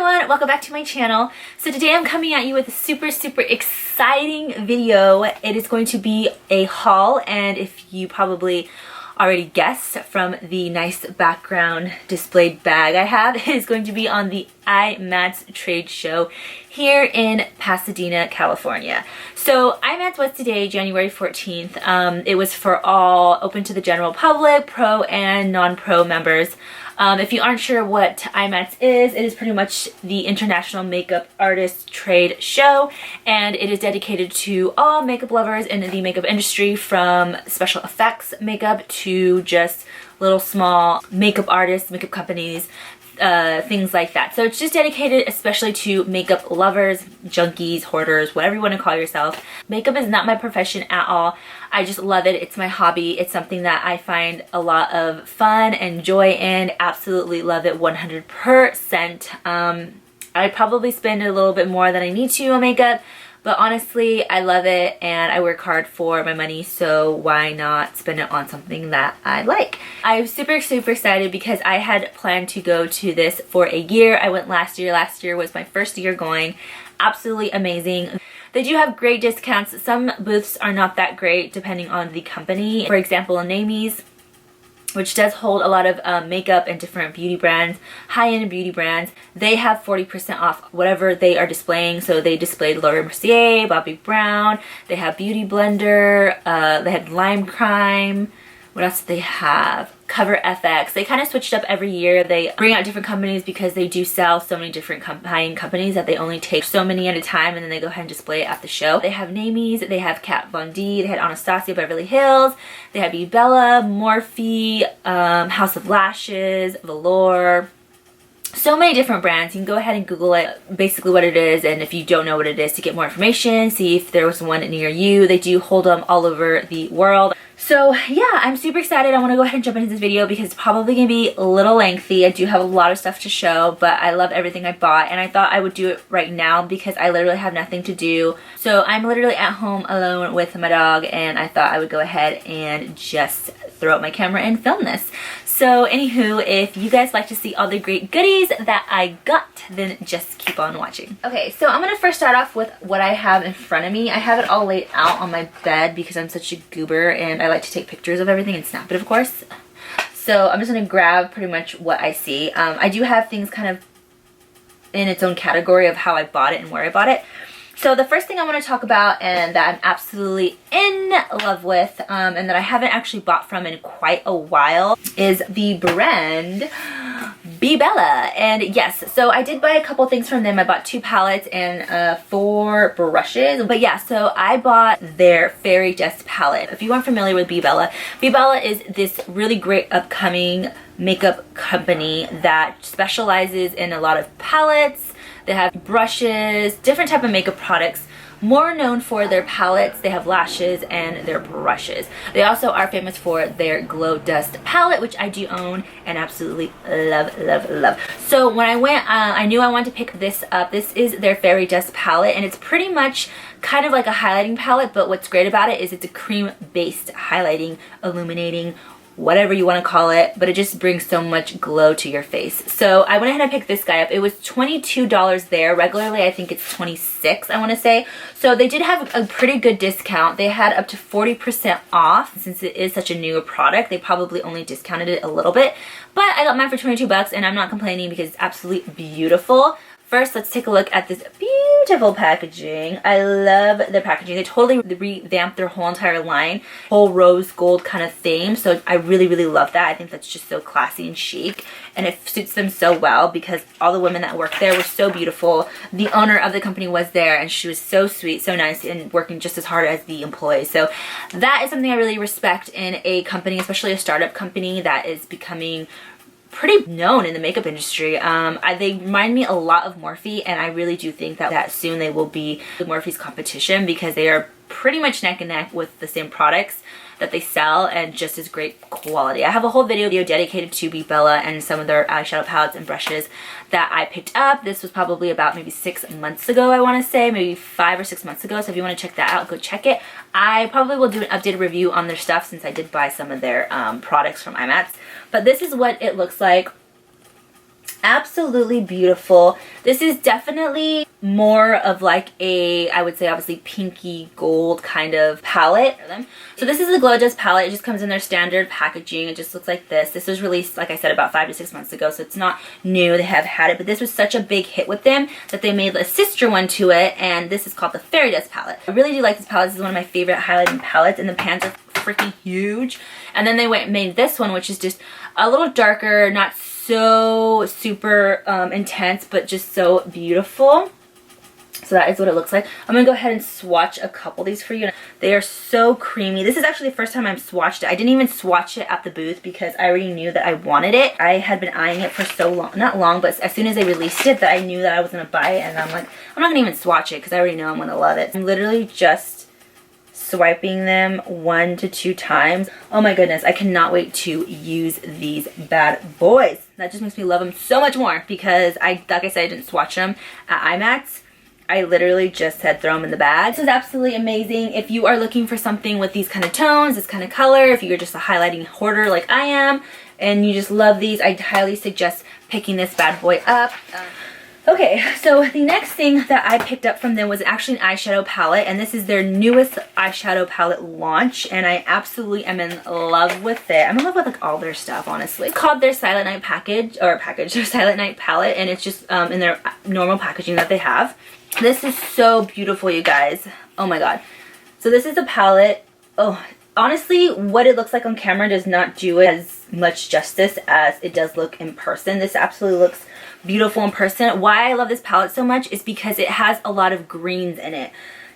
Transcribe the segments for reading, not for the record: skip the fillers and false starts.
everyone, welcome back to my channel. So today I'm coming at you with a super exciting video. It is going to be a haul, and if you probably already guessed from the nice background displayed bag I have, it is going to be on the Imats trade show here in Pasadena, California. So Imats was today, January 14th. It was for all, open to the general public, pro and non-pro members. If you aren't sure what Imats is, it is pretty much the International Makeup Artist Trade Show, and it is dedicated to all makeup lovers in the makeup industry, from special effects makeup to just little small makeup artists, makeup companies, things like that. So it's just dedicated especially to makeup lovers, junkies, hoarders, whatever you want to call yourself. Makeup is not my profession at all. I just love it. It's my hobby. It's something that I find a lot of fun and joy in. Absolutely love it 100%. I probably spend a little bit more than I need to on makeup, but honestly, I love it and I work hard for my money, so why not spend it on something that I like? I'm super excited because I had planned to go to this for a year. I went last year. Last year was my first year going. Absolutely amazing. They do have great discounts. Some booths are not that great depending on the company. For example, Amy's, which does hold a lot of makeup and different beauty brands, high-end beauty brands, they have 40% off whatever they are displaying. So they displayed Laura Mercier, Bobbi Brown, they have Beauty Blender, they had Lime Crime. What else do they have? Cover FX. They kind of switched up every year. They bring out different companies because they do sell so many different high-end companies that they only take so many at a time, and then they go ahead and display it at the show. They have Namies, they have Kat Von D, they had Anastasia, Beverly Hills, they have BEVERLY, Morphe, House of Lashes, Velour. So many different brands. You can go ahead and Google it, basically what it is, and if you don't know what it is, to get more information, see if there was one near you. They do hold them all over the world. So yeah, I'm super excited. I want to go ahead and jump into this video because it's probably going to be a little lengthy. I do have a lot of stuff to show, but I love everything I bought, and I thought I would do it right now because I literally have nothing to do. So I'm literally at home alone with my dog, and I thought I would go ahead and just throw out my camera and film this. So anywho, if you guys like to see all the great goodies that I got, then just keep on watching. Okay, so I'm going to first start off with what I have in front of me. I have it all laid out on my bed because I'm such a goober and I like to take pictures of everything and snap it, of course. So I'm just going to grab pretty much what I see. I do have things kind of in its own category of how I bought it and where I bought it. So the first thing I want to talk about, and that I'm absolutely in love with, and that I haven't actually bought from in quite a while, is the brand BEVERLY. And yes, so I did buy a couple things from them. I bought 2 palettes and 4 brushes. But yeah, so I bought their Fairy Dust palette. If you aren't familiar with BEVERLY, BEVERLY is this really great upcoming makeup company that specializes in a lot of palettes. They have brushes, different type of makeup products. More known for their palettes, they have lashes and their brushes. They also are famous for their Glow Dust palette, which I do own and absolutely love. So when I went, I knew I wanted to pick this up. This is their Fairy Dust palette, and it's pretty much kind of like a highlighting palette, but what's great about it is it's a cream-based highlighting, illuminating, whatever you want to call it, but it just brings so much glow to your face. So I went ahead and picked this guy up. It was $22 there. Regularly, I think it's $26, I want to say. So they did have a pretty good discount. They had up to 40% off. Since it is such a newer product, they probably only discounted it a little bit. But I got mine for 22 bucks, and I'm not complaining because it's absolutely beautiful. First, let's take a look at this beautiful packaging. I love the packaging. They totally revamped their whole entire line, whole rose gold kind of theme. So I really love that. I think that's just so classy and chic, and it suits them so well because all the women that worked there were so beautiful. The owner of the company was there, and she was so sweet, so nice, and working just as hard as the employees. So that is something I really respect in a company, especially a startup company that is becoming pretty known in the makeup industry. They remind me a lot of Morphe, and I really do think that soon they will be Morphe's competition because they are pretty much neck and neck with the same products that they sell and just as great quality. I have a whole video dedicated to BEVERLY and some of their eyeshadow palettes and brushes that I picked up. This was probably about maybe 6 months ago, I want to say, maybe 5 or 6 months ago. So if you want to check that out, go check it. I probably will do an updated review on their stuff since I did buy some of their products from Imats. But this is what it looks like. Absolutely beautiful. This is definitely more of like a, I would say obviously pinky gold kind of palette. So this is the Glow Dust palette. It just comes in their standard packaging. It just looks like this. This was released, like I said, about 5 to 6 months ago, so it's not new. They have had it, but this was such a big hit with them that they made a sister one to it, and this is called the Fairy Dust palette. I really do like this palette. This is one of my favorite highlighting palettes, and the pans are freaking huge. And then they went and made this one, which is just a little darker, not so super intense, but just so beautiful. So that is what it looks like. I'm gonna go ahead and swatch a couple of these for you. They are so creamy. This is actually the first time I've swatched it. I didn't even swatch it at the booth because I already knew that I wanted it. I had been eyeing it for so long, not long, but as soon as they released it, that I knew that I was gonna buy it, and I'm like, I'm not gonna even swatch it because I already know I'm gonna love it. I'm literally just swiping them 1 to 2 times. Oh my goodness, I cannot wait to use these bad boys. That just makes me love them so much more because like I said, I didn't swatch them at Imats. I literally just said throw them in the bag. This is absolutely amazing. If you are looking for something with these kind of tones, this kind of color, if you're just a highlighting hoarder like I am, and you just love these, I highly suggest picking this bad boy up. Okay, so the next thing that I picked up from them was actually an eyeshadow palette, and this is their newest eyeshadow palette launch, and I absolutely am in love with it. I'm in love with like all their stuff, honestly. It's called their Silent Night their Silent Night palette, and it's just in their normal packaging that they have. This is so beautiful, you guys. Oh my god. So this is a palette. Oh, honestly, what it looks like on camera does not do it as much justice as it does look in person. This absolutely looks beautiful in person. Why I love this palette so much is because it has a lot of greens in it.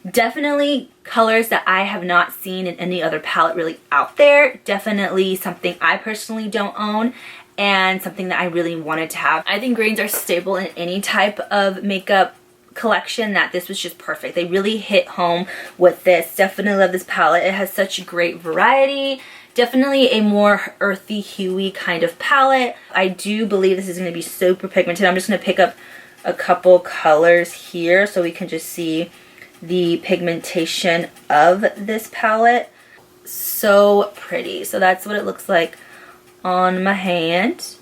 Definitely colors that I have not seen in any other palette really out there. Definitely something I personally don't own, and something that I really wanted to have. I think greens are staple in any type of makeup collection, that this was just perfect. They really hit home with this. Definitely love this palette. It has such great variety. Definitely a more earthy, huey kind of palette. I do believe this is going to be super pigmented. I'm just going to pick up a couple colors here so we can just see the pigmentation of this palette. So pretty. So that's what it looks like on my hand.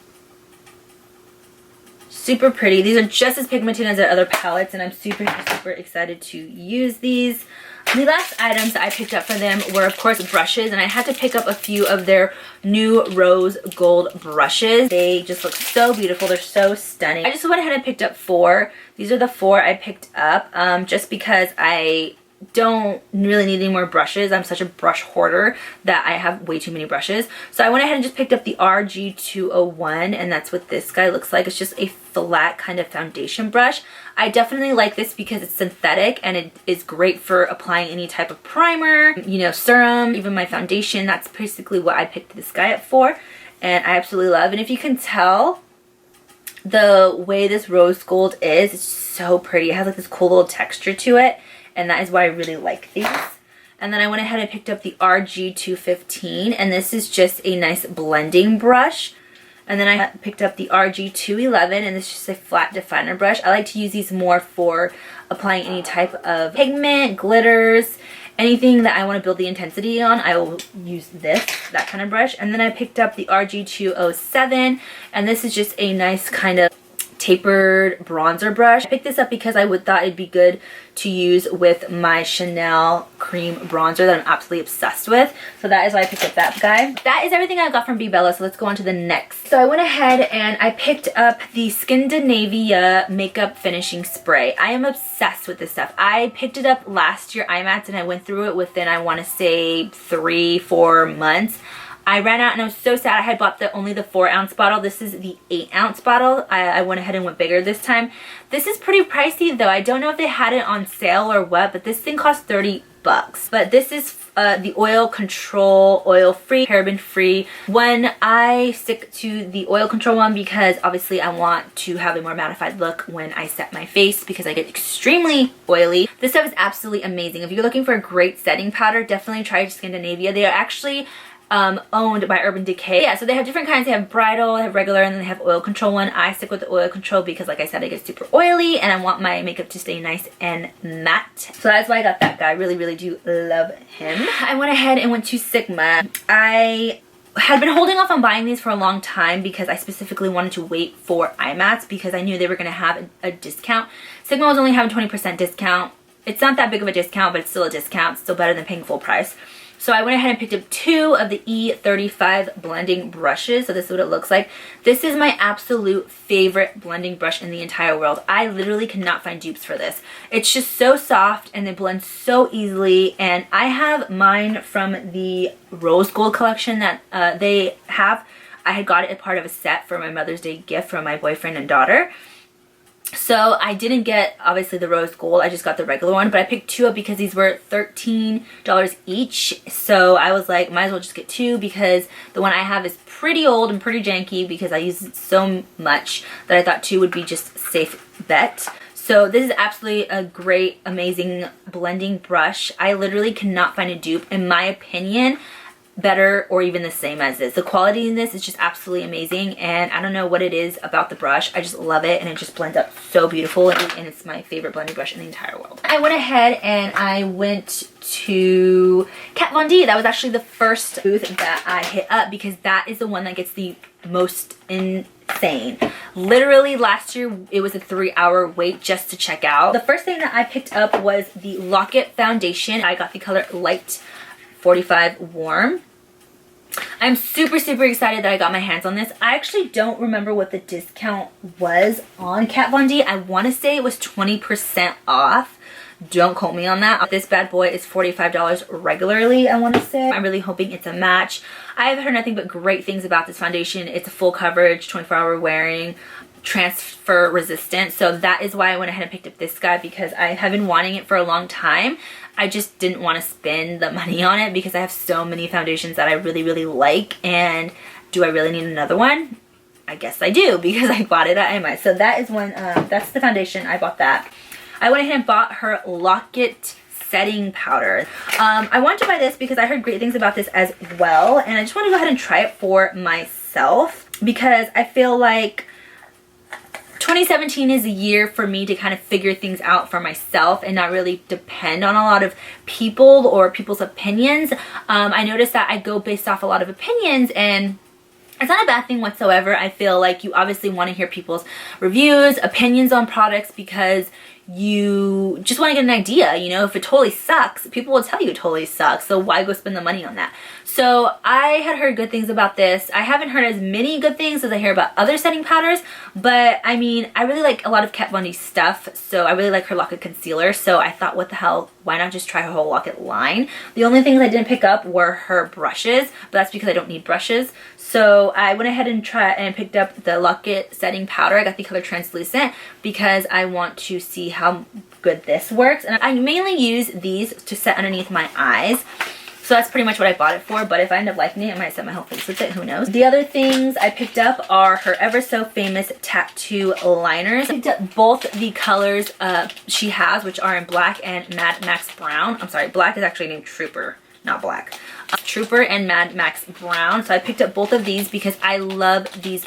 Super pretty. These are just as pigmented as their other palettes, and I'm super excited to use these. The last items that I picked up for them were, of course, brushes, and I had to pick up a few of their new rose gold brushes. They just look so beautiful. They're so stunning. I just went ahead and picked up 4. These are the 4 I picked up just because I don't really need any more brushes. I'm such a brush hoarder that I have way too many brushes. So I went ahead and just picked up the RG201, and that's what this guy looks like. It's just a flat kind of foundation brush. I definitely like this because it's synthetic, and it is great for applying any type of primer, you know, serum, even my foundation. That's basically what I picked this guy up for, and I absolutely love. And if you can tell, the way this rose gold is, it's so pretty. It has like this cool little texture to it, and that is why I really like these. And then I went ahead and picked up the RG215, and this is just a nice blending brush. And then I picked up the RG211, and this is just a flat definer brush. I like to use these more for applying any type of pigment, glitters, anything that I want to build the intensity on. I will use that kind of brush. And then I picked up the RG207, and this is just a nice kind of tapered bronzer brush. I picked this up because I thought it'd be good to use with my Chanel cream bronzer that I'm absolutely obsessed with. So that is why I picked up that guy. That is everything I got from BEVERLY, so let's go on to the next. So I went ahead and I picked up the SKINDINAVIA makeup finishing spray. I am obsessed with this stuff. I picked it up last year Imats, and I went through it within, I want to say, 3-4 months. I ran out and I was so sad. I had bought only the 4-ounce bottle. This is the 8-ounce bottle. I went ahead and went bigger this time. This is pretty pricey though. I don't know if they had it on sale or what, but this thing cost 30 bucks. But this is the oil control, oil-free, paraben-free one. I stick to the oil control one because obviously I want to have a more mattified look when I set my face because I get extremely oily. This stuff is absolutely amazing. If you're looking for a great setting powder, definitely try SKINDINAVIA. They are actually owned by Urban Decay. Yeah, so they have different kinds. They have bridal, they have regular, and then they have oil control one. I stick with the oil control because, like I said, I get super oily and I want my makeup to stay nice and matte. So that's why I got that guy. I really, really do love him. I went ahead and went to Sigma. I had been holding off on buying these for a long time because I specifically wanted to wait for Imats because I knew they were going to have a discount. Sigma was only having 20% discount. It's not that big of a discount, but it's still a discount. It's still better than paying full price. So I went ahead and picked up 2 of the E35 blending brushes. So this is what it looks like. This is my absolute favorite blending brush in the entire world. I literally cannot find dupes for this. It's just so soft and they blend so easily. And I have mine from the rose gold collection that they have. I had got it as part of a set for my Mother's Day gift from my boyfriend and daughter. So I didn't get, obviously, the rose gold. I just got the regular one. But I picked 2 up because these were $13 each. So I was like, might as well just get 2 because the one I have is pretty old and pretty janky because I use it so much that I thought 2 would be just a safe bet. So this is absolutely a great, amazing blending brush. I literally cannot find a dupe, in my opinion, better or even the same as this. The quality in this is just absolutely amazing, and I don't know what it is about the brush. I just love it, and it just blends up so beautiful, and it's my favorite blending brush in the entire world. I went ahead and I went to Kat Von D. That was actually the first booth that I hit up because that is the one that gets the most insane. Literally last year it was a 3-hour wait just to check out. The first thing that I picked up was the Lock-It foundation. I got the color Light 45 Warm. I'm super excited that I got my hands on this. I actually don't remember what the discount was on Kat Von D. I want to say it was 20% off. Don't quote me on that. This bad boy is $45 regularly, I want to say. I'm really hoping it's a match. I have heard nothing but great things about this foundation. It's a full coverage, 24-hour wearing, transfer resistant. So that is why I went ahead and picked up this guy because I have been wanting it for a long time. I just didn't want to spend the money on it because I have so many foundations that I really like. And do I really need another one? I guess I do because I bought it at Imats. So that is one, that's the foundation. I bought that. I went ahead and bought her Lock-It setting powder. I wanted to buy this because I heard great things about this as well. And I just want to go ahead and try it for myself because I feel like 2017 is a year for me to kind of figure things out for myself and not really depend on a lot of people or people's opinions. I noticed that I go based off a lot of opinions, and it's not a bad thing whatsoever. I feel like you obviously want to hear people's reviews, opinions on products because you just want to get an idea. You know, if it totally sucks, people will tell you it totally sucks, so why go spend the money on that? So I had heard good things about this. I haven't heard as many good things as I hear about other setting powders, but I mean, I really like a lot of Kat Von D stuff, so I really like her Lock-It concealer, so I thought, what the hell, why not just try her whole Lock-It line? The only things I didn't pick up were her brushes, but that's because I don't need brushes. So I went ahead and picked up the Lock-It setting powder. I got the color Translucent because I want to see how good this works. And I mainly use these to set underneath my eyes. So that's pretty much what I bought it for, but if I end up liking it, I might set my whole face with it, who knows. The other things I picked up are her ever so famous tattoo liners. I picked up both the colors she has, which are in black and Mad Max Brown. I'm sorry, black is actually named Trooper, not black. Trooper and Mad Max Brown. So I picked up both of these because I love these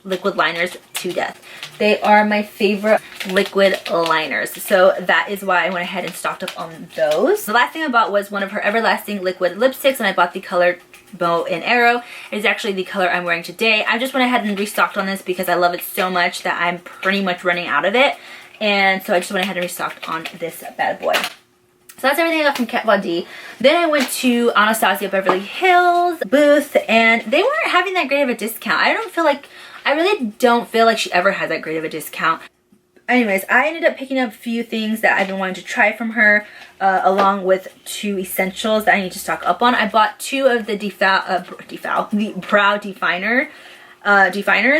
liquid liners to death. They are my favorite liquid liners, so that is why I went ahead and stocked up on those. The last thing I bought was one of her Everlasting liquid lipsticks, and I bought the color Bow and Arrow. It is actually the color I'm wearing today. I just went ahead and restocked on this because I love it so much that I'm pretty much running out of it, and so I just went ahead and restocked on this bad boy. So that's everything I got from Kat Von D. Then I went to Anastasia Beverly Hills booth, and they weren't having that great of a discount. I really don't feel like she ever has that great of a discount. Anyways, I ended up picking up a few things that I've been wanting to try from her, along with 2 essentials that I need to stock up on. I bought 2 of the the brow definers.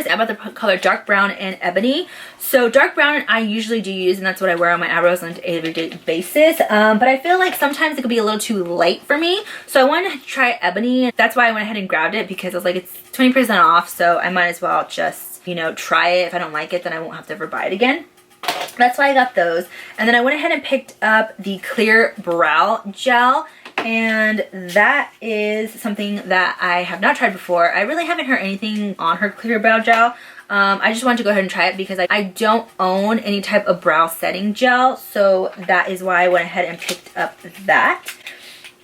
I bought the color Dark Brown and Ebony. So Dark Brown I usually do use, and that's what I wear on my eyebrows on an everyday basis. But I feel like sometimes it could be a little too light for me. So I wanted to try Ebony. That's why I went ahead and grabbed it because I was like, it's 20% off, so I might as well just, you know, try it. If I don't like it, then I won't have to ever buy it again. That's why I got those. And then I went ahead and picked up the Clear Brow Gel. And that is something that I have not tried before. I really haven't heard anything on her Clear Brow Gel. I just wanted to go ahead and try it because I don't own any type of brow setting gel. So that is why I went ahead and picked up that.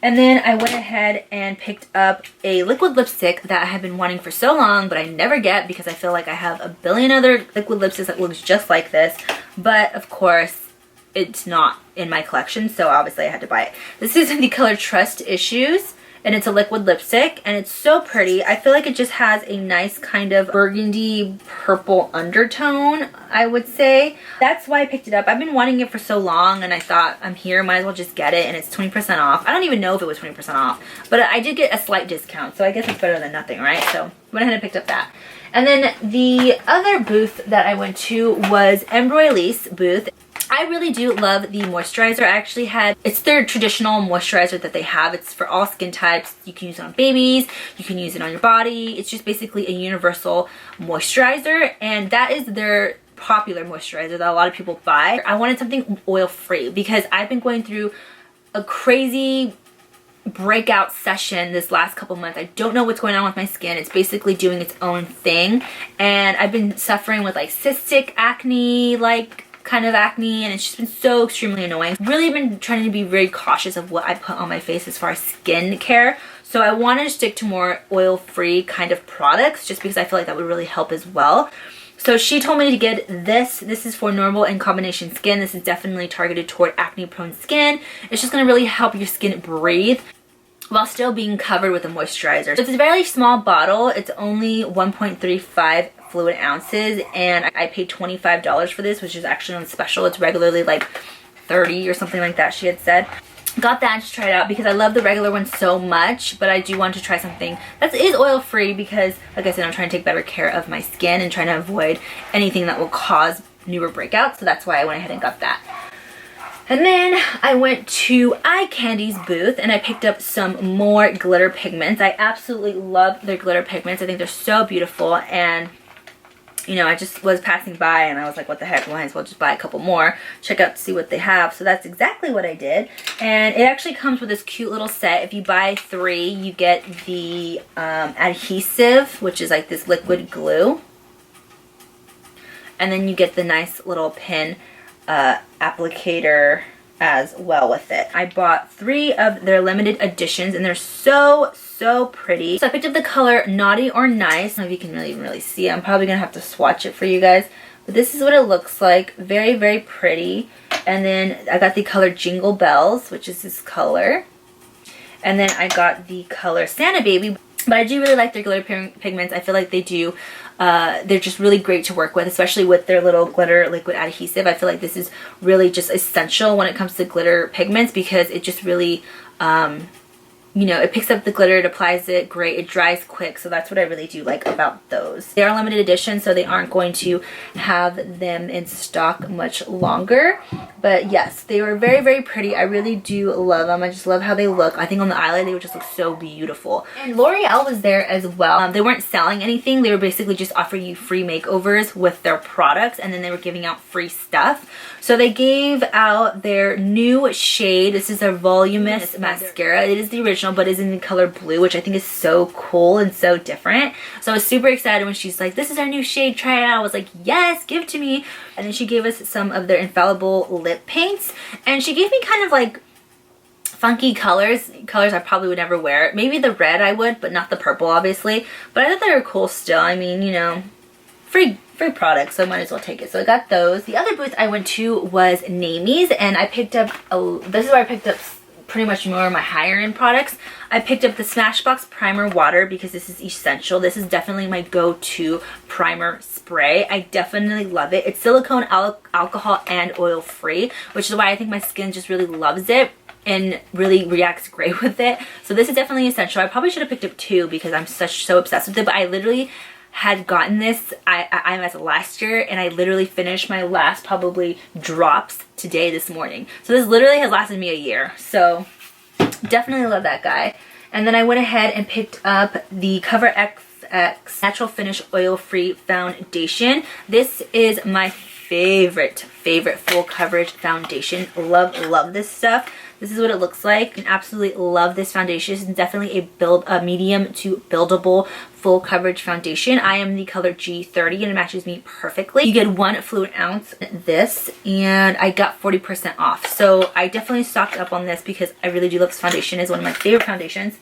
And then I went ahead and picked up a liquid lipstick that I have been wanting for so long, but I never get because I feel like I have a billion other liquid lipsticks that looks just like this. But of course, it's not in my collection, so obviously I had to buy it. This is in the color Trust Issues, and it's a liquid lipstick, and it's so pretty. I feel like it just has a nice kind of burgundy purple undertone, I would say. That's why I picked it up. I've been wanting it for so long, and I thought, I'm here, might as well just get it, and it's 20% off. I don't even know if it was 20% off, but I did get a slight discount, so I guess it's better than nothing, right? So went ahead and picked up that. And then the other booth that I went to was Embroilly's booth. I really do love the moisturizer. I actually had, it's their traditional moisturizer that they have. It's for all skin types. You can use it on babies, you can use it on your body. It's just basically a universal moisturizer, and that is their popular moisturizer that a lot of people buy. I wanted something oil-free because I've been going through a crazy breakout session this last couple months. I don't know what's going on with my skin. It's basically doing its own thing, and I've been suffering with like cystic acne, like kind of acne, and it's just been so extremely annoying. Really been trying to be very cautious of what I put on my face as far as skin care. So I wanted to stick to more oil-free kind of products just because I feel like that would really help as well. So she told me to get this. This is for normal and combination skin. This is definitely targeted toward acne-prone skin. It's just going to really help your skin breathe while still being covered with a moisturizer. So it's a very small bottle. It's only 1.35 fluid ounces, and I paid $25 for this, which is actually on special. It's regularly like 30 or something like that, she had said. Got that to try it out because I love the regular one so much, but I do want to try something that is oil-free because, like I said, I'm trying to take better care of my skin and trying to avoid anything that will cause newer breakouts, so that's why I went ahead and got that. And then I went to Eye Candy's booth and I picked up some more glitter pigments. I absolutely love their glitter pigments. I think they're so beautiful, and you know, I just was passing by and I was like, what the heck, might as well just buy a couple more, check out to see what they have. So that's exactly what I did. And it actually comes with this cute little set. If you buy 3, you get the adhesive, which is like this liquid glue. And then you get the nice little pin applicator as well with it. I bought 3 of their limited editions, and they're so pretty. So I picked up the color Naughty or Nice. I don't know if you can really see it. I'm probably gonna have to swatch it for you guys, but this is what it looks like. Very pretty. And then I got the color Jingle Bells, which is this color, and then I got the color Santa Baby. But I do really like their glitter pigments. I feel like they do, they're just really great to work with, especially with their little glitter liquid adhesive. I feel like this is really just essential when it comes to glitter pigments because it just really, you know, it picks up the glitter, it applies it great, it dries quick, so that's what I really do like about those. They are limited edition, so they aren't going to have them in stock much longer, but yes, they were very pretty. I really do love them. I just love how they look. I think on the eyelid they would just look so beautiful. And L'Oreal was there as well. They weren't selling anything, they were basically just offering you free makeovers with their products, and then they were giving out free stuff. So they gave out their new shade. This is a voluminous mascara. It is the original, but is in the color blue, which I think is so cool and so different. So I was super excited when she's like, this is our new shade, try it out. I was like, yes, give it to me. And then she gave us some of their infallible lip paints, and she gave me kind of like funky colors I probably would never wear. Maybe the red I would, but not the purple, obviously. But I thought they were cool still. I mean, you know, free product, so I might as well take it. So I got those. The other booth I went to was Namie's, and I picked up this is where I picked up pretty much more of my higher end products. I picked up the Smashbox Primer Water because this is essential. This is definitely my go-to primer spray. I definitely love it. It's silicone, alcohol, and oil free, which is why I think my skin just really loves it and really reacts great with it. So this is definitely essential. I probably should have picked up 2 because I'm so obsessed with it, but I literally had gotten this IMATS last year, and I literally finished my last probably drops today, this morning. So this literally has lasted me a year. So definitely love that guy. And then I went ahead and picked up the CoverXX Natural Finish Oil Free Foundation. This is my favorite full coverage foundation. Love this stuff. This is what it looks like. I absolutely love this foundation. It's definitely a medium to buildable full coverage foundation. I am the color G30 and it matches me perfectly. You get 1 fluid ounce in this and I got 40% off. So I definitely stocked up on this because I really do love this foundation. It's one of my favorite foundations.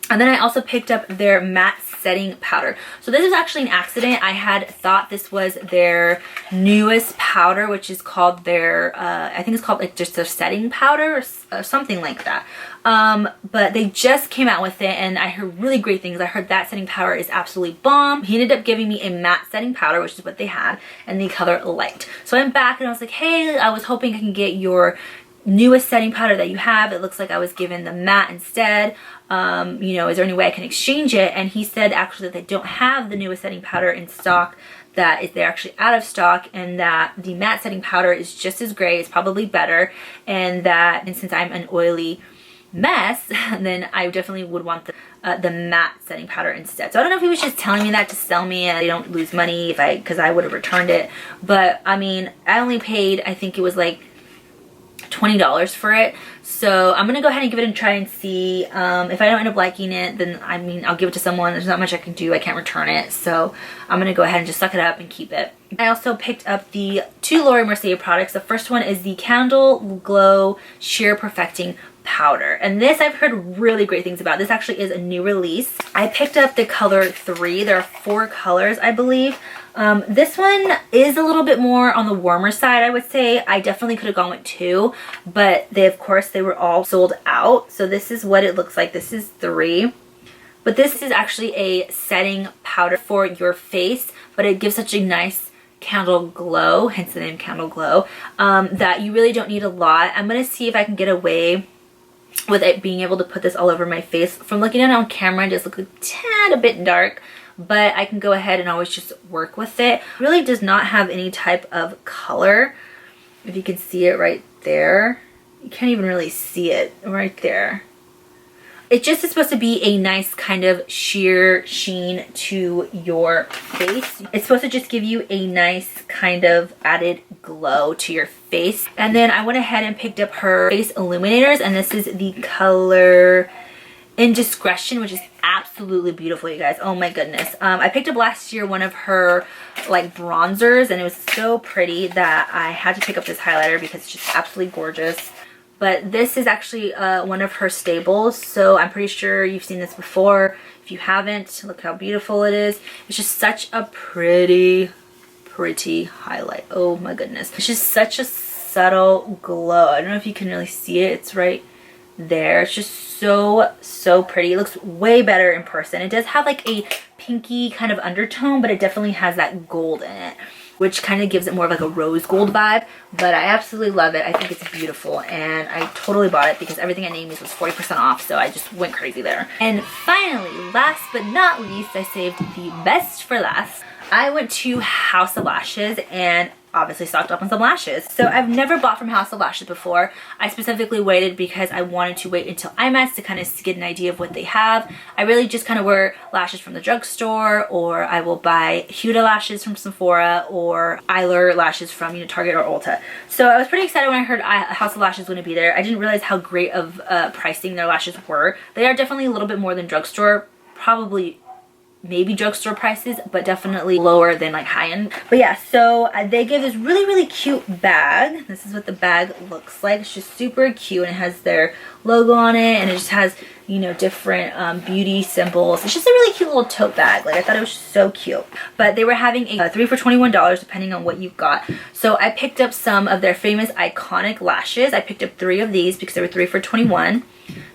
And then I also picked up their matte setting powder. So this is actually an accident. I had thought this was their newest powder, which is called their, I think it's called like just their setting powder or something like that. But they just came out with it and I heard really great things. I heard that setting powder is absolutely bomb. He ended up giving me a matte setting powder, which is what they had, and the color Light. So I'm back and I was like, hey, I was hoping I can get your newest setting powder that you have. It looks like I was given the matte instead. You know, is there any way I can exchange it? And he said actually that they don't have the newest setting powder in stock, that they're actually out of stock, and that the matte setting powder is just as great, it's probably better, and since I'm an oily mess, then I definitely would want the matte setting powder instead. So I don't know if he was just telling me that to sell me and I don't lose money because I would have returned it. But I mean, I only paid, I think it was like $20 for it. So I'm gonna go ahead and give it a try and see. If I don't end up liking it, then I mean, I'll give it to someone. There's not much I can do. I can't return it. So I'm gonna go ahead and just suck it up and keep it. I also picked up the 2 Laura Mercier products. The first one is the Candle Glow Sheer Perfecting Powder, and this I've heard really great things about. This actually is a new release. I picked up the color 3. There are 4 colors, I believe. This one is a little bit more on the warmer side, I would say. I definitely could have gone with 2, but of course they were all sold out. So this is what it looks like. This is 3. But this is actually a setting powder for your face, but it gives such a nice candle glow, hence the name Candle Glow, that you really don't need a lot. I'm going to see if I can get away with it being able to put this all over my face. From looking at it on camera, it does look a tad a bit dark, but I can go ahead and always just work with it. It really does not have any type of color. If you can see it right there, you can't even really see it right there. It just is supposed to be a nice kind of sheer sheen to your face. It's supposed to just give you a nice kind of added glow to your face. And then I went ahead and picked up her face illuminators, and this is the color Indiscretion, which is absolutely beautiful, you guys. Oh my goodness. I picked up last year one of her like bronzers, and it was so pretty that I had to pick up this highlighter because it's just absolutely gorgeous. But this is actually one of her staples, so I'm pretty sure you've seen this before. If you haven't, look how beautiful it is. It's just such a pretty highlight. Oh my goodness. It's just such a subtle glow. I don't know if you can really see it. It's right there. It's just so pretty. It looks way better in person. It does have like a pinky kind of undertone, but it definitely has that gold in it, which kind of gives it more of like a rose gold vibe. But I absolutely love it. I think it's beautiful, and I totally bought it because everything at Amy's was 40% off, so I just went crazy there. And finally, last but not least, I saved the best for last. I went to House of Lashes and obviously stocked up on some lashes. So I've never bought from House of Lashes before. I specifically waited because I wanted to wait until Imats to kind of get an idea of what they have. I really just kind of wear lashes from the drugstore, or I will buy Huda lashes from Sephora, or Eyelure lashes from, you know, Target or Ulta. So I was pretty excited when I heard House of Lashes was going to be there. I didn't realize how great of pricing their lashes were. They are definitely a little bit more than drugstore, probably maybe drugstore prices, but definitely lower than like high-end. But yeah, so they gave this really cute bag. This is what the bag looks like. It's just super cute, and it has their logo on it, and it just has, you know, different beauty symbols. It's just a really cute little tote bag. Like, I thought it was so cute. But they were having a 3 for $21 depending on what you got. So I picked up some of their famous iconic lashes. I picked up 3 of these because they were 3 for $21.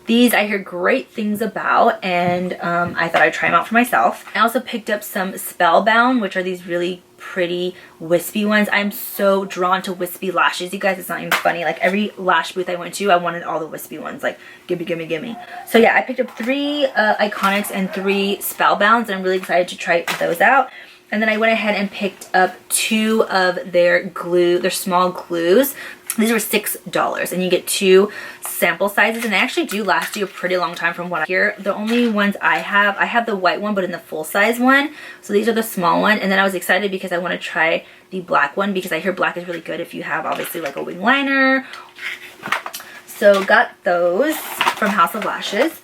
These I hear great things about, and I thought I'd try them out for myself. I also picked up some Spellbound, which are these really pretty wispy ones. I'm so drawn to wispy lashes, you guys. It's not even funny. Like, every lash booth I went to, I wanted all the wispy ones. Like, gimme. So yeah, I picked up 3 Iconics and 3 Spellbounds, and I'm really excited to try those out. And then I went ahead and picked up 2 of their small glues. These were $6 and you get 2 sample sizes, and they actually do last you a pretty long time from what I hear. The only ones I have the white one but in the full size one. So these are the small one, and then I was excited because I want to try the black one because I hear black is really good if you have obviously like a wing liner. So got those from House of Lashes.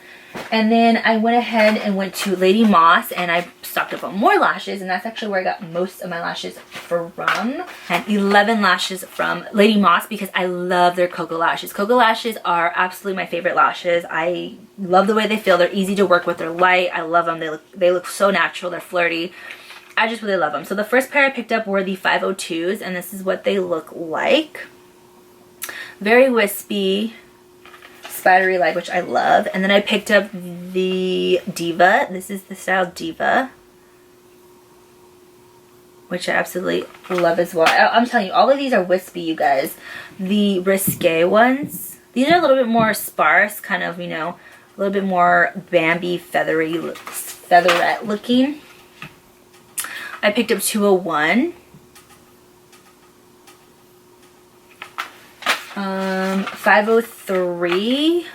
And then I went ahead and went to Lady Moss and I stocked up on more lashes, and that's actually where I got most of my lashes from. And 11 lashes from Lady Moss because I love their Cocoa Lashes. Cocoa Lashes are absolutely my favorite lashes. I love the way they feel. They're easy to work with. They're light. I love them. They look so natural. They're flirty. I just really love them. So the first pair I picked up were the 502s, and this is what they look like. Very wispy, spidery like, which I love. And then I picked up the Diva. This is the style Diva, which I absolutely love as well. I'm telling you, all of these are wispy, you guys. The Risque ones, these are a little bit more sparse, kind of, you know, a little bit more Bambi featherette looking. I picked up 201. 503,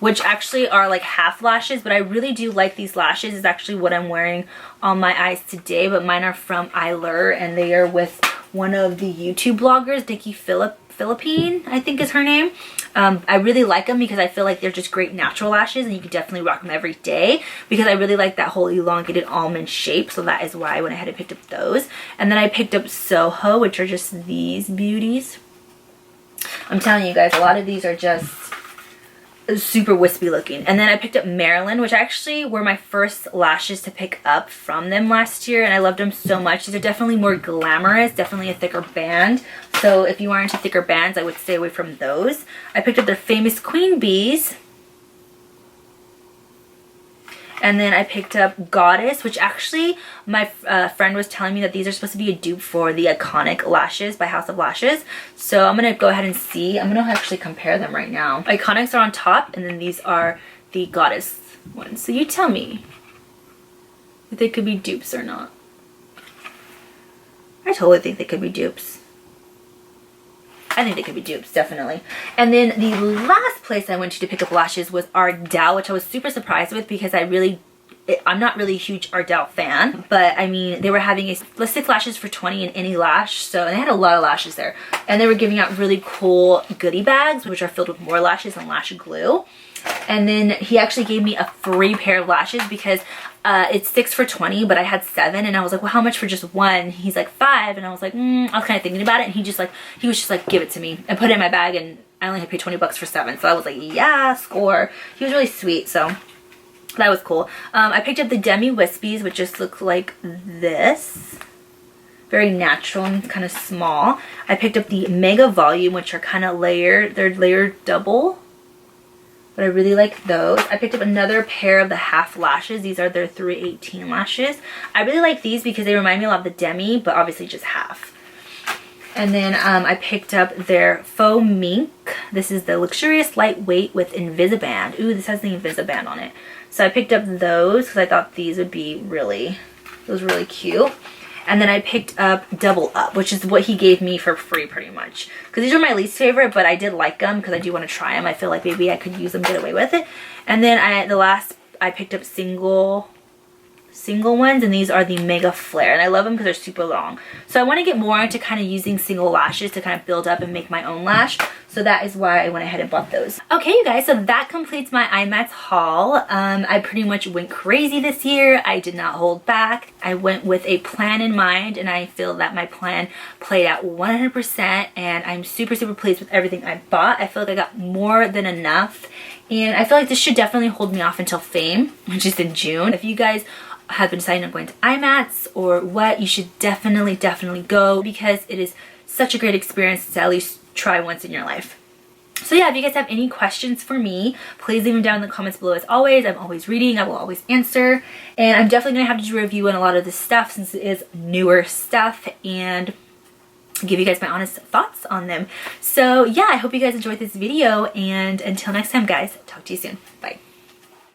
which actually are like half lashes, but I really do like these lashes. It's actually what I'm wearing on my eyes today, but mine are from Eylure, and they are with one of the YouTube bloggers, Nikki Philippine, I think is her name. I really like them because I feel like they're just great natural lashes, and you can definitely rock them every day because I really like that whole elongated almond shape. So that is why I went ahead and picked up those. And then I picked up Soho, which are just these beauties. I'm telling you guys, a lot of these are just super wispy looking. And then I picked up Marilyn, which actually were my first lashes to pick up from them last year, and I loved them so much. These are definitely more glamorous, definitely a thicker band. So if you are into thicker bands, I would stay away from those. I picked up their Famous Queen Bees. And then I picked up Goddess, which actually my friend was telling me that these are supposed to be a dupe for the Iconic Lashes by House of Lashes. So I'm going to go ahead and see. I'm going to actually compare them right now. Iconics are on top, and then these are the Goddess ones. So you tell me if they could be dupes or not. I totally think they could be dupes. I think they could be dupes, definitely. And then the last place I went to pick up lashes was Ardell, which I was super surprised with because I'm not really a huge Ardell fan, but I mean, they were having lipstick lashes for 20 in any lash, so they had a lot of lashes there. And they were giving out really cool goodie bags, which are filled with more lashes and lash glue. And then he actually gave me a free pair of lashes because it's 6 for 20, but I had 7, and I was like, well, how much for just one? He's like 5, and I was like, I was kind of thinking about it, and he was just like, give it to me, and put it in my bag, and I only had to pay 20 bucks for 7, so I was like, yeah, score. He was really sweet, so that was cool. I picked up the Demi Wispies, which just look like this. Very natural and kind of small. I picked up the Mega Volume, which are kind of layered. They're layered double, but I really like those. I picked up another pair of the half lashes. These are their 318 lashes. I really like these because they remind me a lot of the Demi, but obviously just half. And then I picked up their Faux Mink. This is the Luxurious Lightweight with Invisiband. Ooh, this has the Invisiband on it. So I picked up those because I thought these would be really cute. And then I picked up Double Up, which is what he gave me for free pretty much. Because these are my least favorite, but I did like them because I do want to try them. I feel like maybe I could use them, get away with it. And then I picked up single ones, and these are the Mega Flare, and I love them because they're super long. So I want to get more into kind of using single lashes to kind of build up and make my own lash. So that is why I went ahead and bought those. Okay, you guys, so that completes my Imats haul. I pretty much went crazy this year. I did not hold back. I went with a plan in mind, and I feel that my plan played out 100%, and I'm super pleased with everything I bought. I feel like I got more than enough, and I feel like this should definitely hold me off until Fame, which is in June. If you guys have been deciding on going to Imats or what, you should definitely go because it is such a great experience to at least try once in your life. So yeah, if you guys have any questions for me, please leave them down in the comments below. As always, I'm always reading, I will always answer, and I'm definitely gonna have to do a review on a lot of this stuff since it is newer stuff, and give you guys my honest thoughts on them. So yeah, I hope you guys enjoyed this video, and until next time guys, talk to you soon. Bye.